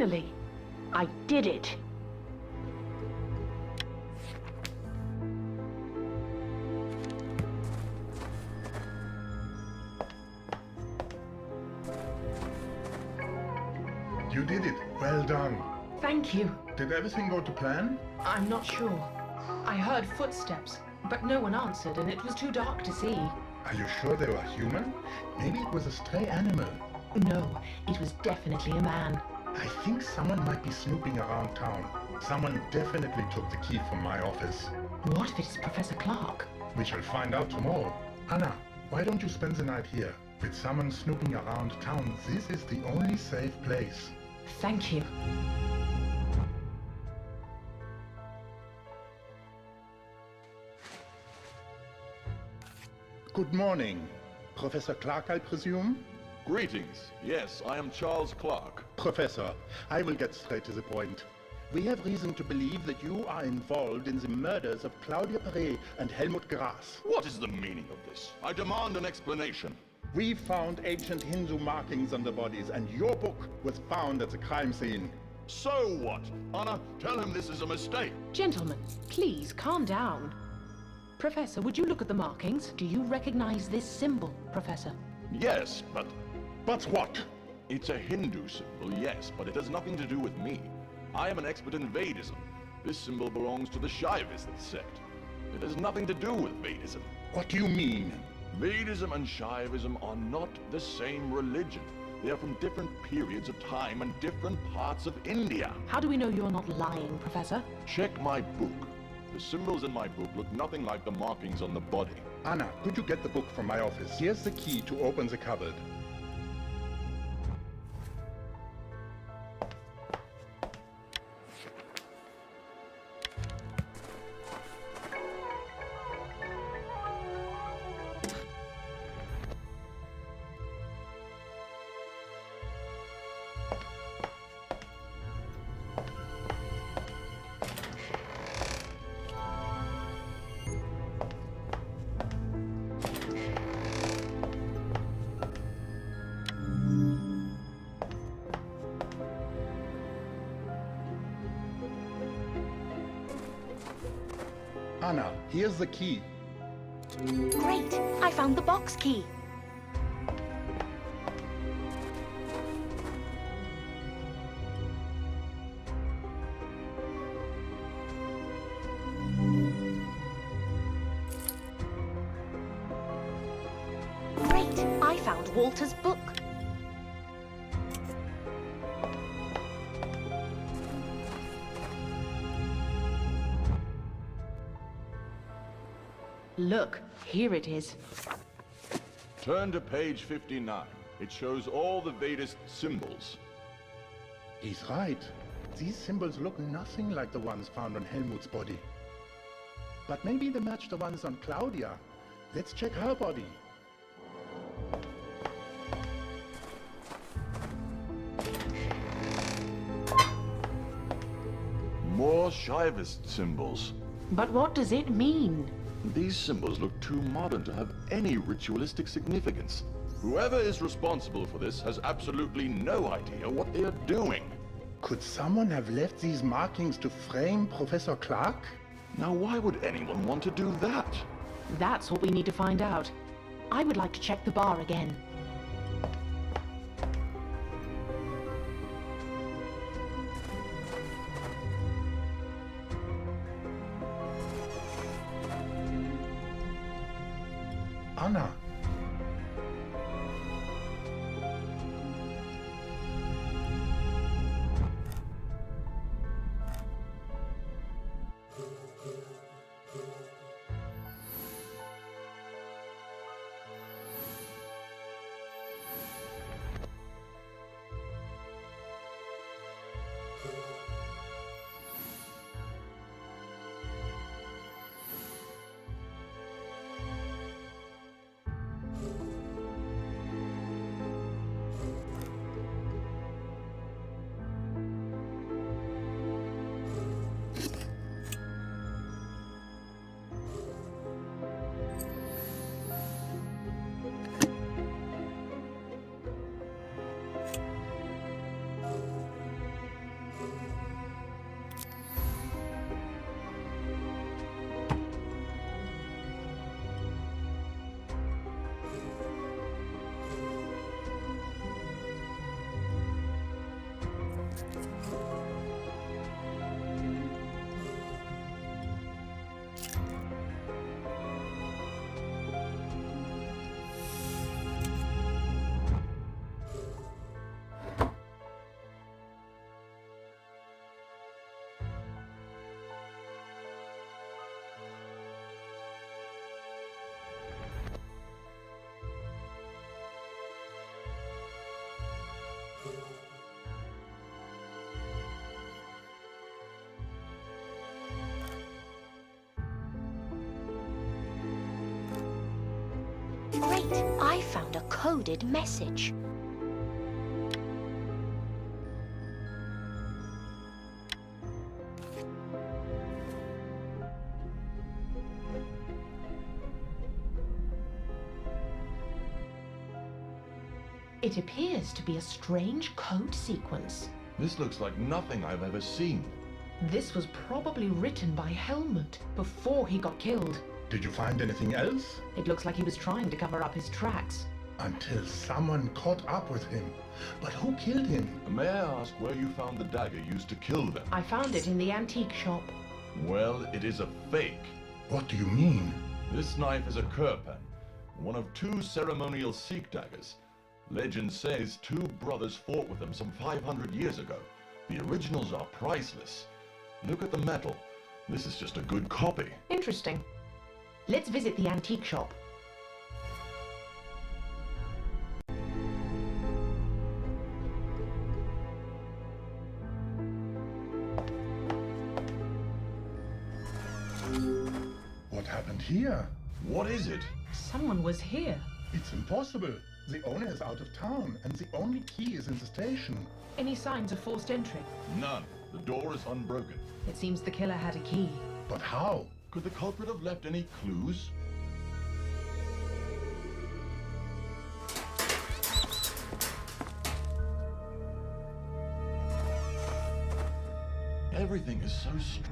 Finally! I did it! You did it. Well done. Thank you. Did everything go to plan? I'm not sure. I heard footsteps, but no one answered and it was too dark to see. Are you sure they were human? Maybe it was a stray animal. No, it was definitely a man. I think someone might be snooping around town. Someone definitely took the key from my office. What if it's Professor Clark? We shall find out tomorrow. Anna, why don't you spend the night here? With someone snooping around town, this is the only safe place. Thank you. Good morning. Professor Clark, I presume? Greetings. Yes, I am Charles Clark. Professor, I will get straight to the point. We have reason to believe that you are involved in the murders of Claudia Perret and Helmut Grass. What is the meaning of this? I demand an explanation. We found ancient Hindu markings on the bodies, and your book was found at the crime scene. So what? Anna, tell him this is a mistake. Gentlemen, please calm down. Professor, would you look at the markings? Do you recognize this symbol, Professor? Yes, but... But what? It's a Hindu symbol, yes, but it has nothing to do with me. I am an expert in Vedism. This symbol belongs to the Shaivist sect. It has nothing to do with Vedism. What do you mean? Vedism and Shaivism are not the same religion. They are from different periods of time and different parts of India. How do we know you're not lying, Professor? Check my book. The symbols in my book look nothing like the markings on the body. Anna, could you get the book from my office? Here's the key to open the cupboard. Anna, here's the key. Great! I found the box key. Great! I found Walter's book. Look, here it is. Turn to page 59. It shows all the Vedist symbols. He's right. These symbols look nothing like the ones found on Helmut's body. But maybe they match the ones on Claudia. Let's check her body. More Shaivist symbols. But what does it mean? These symbols look too modern to have any ritualistic significance. Whoever is responsible for this has absolutely no idea what they are doing. Could someone have left these markings to frame Professor Clark? Now, why would anyone want to do that? That's what we need to find out. I would like to check the bar again. Anna. Great! I found a coded message. It appears to be a strange code sequence. This looks like nothing I've ever seen. This was probably written by Helmut before he got killed. Did you find anything else? It looks like he was trying to cover up his tracks. Until someone caught up with him. But who killed him? May I ask where you found the dagger used to kill them? I found it in the antique shop. Well, it is a fake. What do you mean? This knife is a Kurpan, one of 2 ceremonial Sikh daggers. Legend says 2 brothers fought with them some 500 years ago. The originals are priceless. Look at the metal. This is just a good copy. Interesting. Let's visit the antique shop. What happened here? What is it? Someone was here. It's impossible. The owner is out of town, and the only key is in the station. Any signs of forced entry? None. The door is unbroken. It seems the killer had a key. But how? Could the culprit have left any clues? Everything is so strange.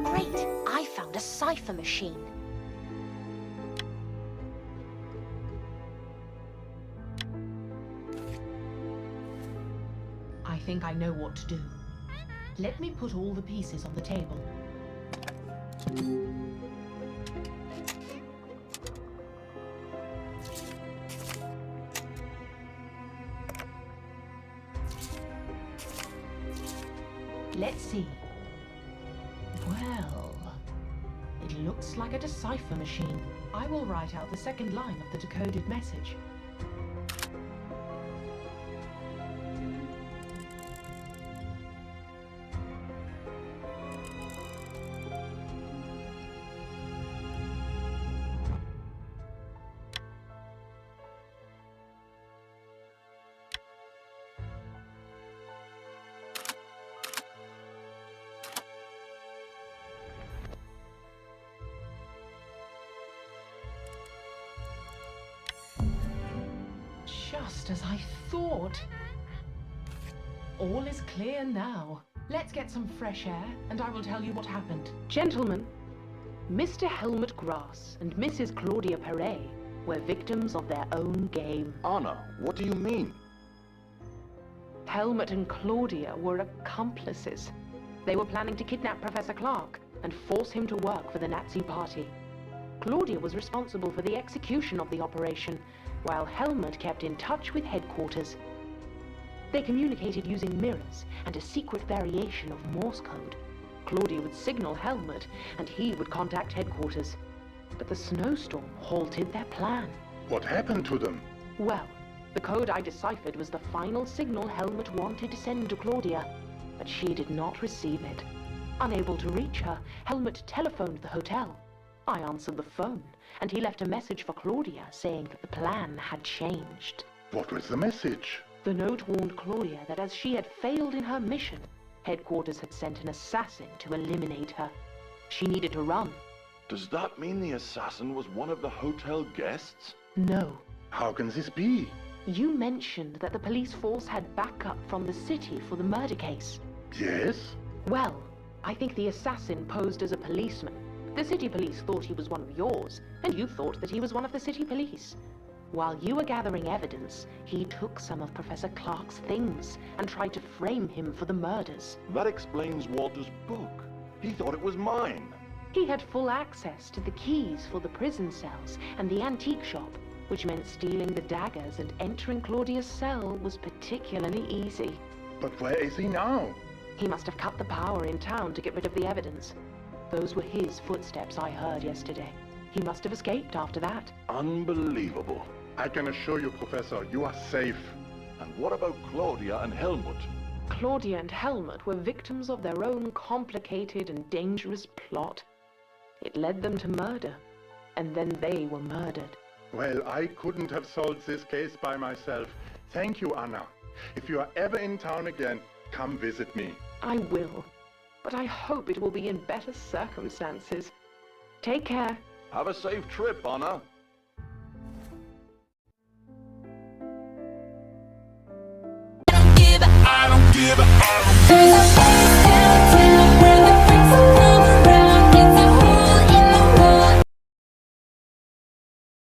Great! I found a cipher machine. I think I know what to do. Let me put all the pieces on the table. Let's see. Well, it looks like a decipher machine. I will write out the second line of the decoded message. Just as I thought. All is clear now. Let's get some fresh air, and I will tell you what happened. Gentlemen, Mr. Helmut Grass and Mrs. Claudia Perret were victims of their own game. Anna, what do you mean? Helmut and Claudia were accomplices. They were planning to kidnap Professor Clark and force him to work for the Nazi Party. Claudia was responsible for the execution of the operation, while Helmut kept in touch with headquarters. They communicated using mirrors and a secret variation of Morse code. Claudia would signal Helmut, and he would contact headquarters. But the snowstorm halted their plan. What happened to them? Well, the code I deciphered was the final signal Helmut wanted to send to Claudia, but she did not receive it. Unable to reach her, Helmut telephoned the hotel. I answered the phone, and he left a message for Claudia saying that the plan had changed. What was the message? The note warned Claudia that as she had failed in her mission, headquarters had sent an assassin to eliminate her. She needed to run. Does that mean the assassin was one of the hotel guests? No. How can this be? You mentioned that the police force had backup from the city for the murder case. Yes? Well, I think the assassin posed as a policeman. The city police thought he was one of yours, and you thought that he was one of the city police. While you were gathering evidence, he took some of Professor Clark's things and tried to frame him for the murders. That explains Walter's book. He thought it was mine. He had full access to the keys for the prison cells and the antique shop, which meant stealing the daggers and entering Claudia's cell was particularly easy. But where is he now? He must have cut the power in town to get rid of the evidence. Those were his footsteps I heard yesterday. He must have escaped after that. Unbelievable. I can assure you, Professor, you are safe. And what about Claudia and Helmut? Claudia and Helmut were victims of their own complicated and dangerous plot. It led them to murder, and then they were murdered. Well, I couldn't have solved this case by myself. Thank you, Anna. If you are ever in town again, come visit me. I will, but I hope it will be in better circumstances. Take care. Have a safe trip, Anna. I don't give a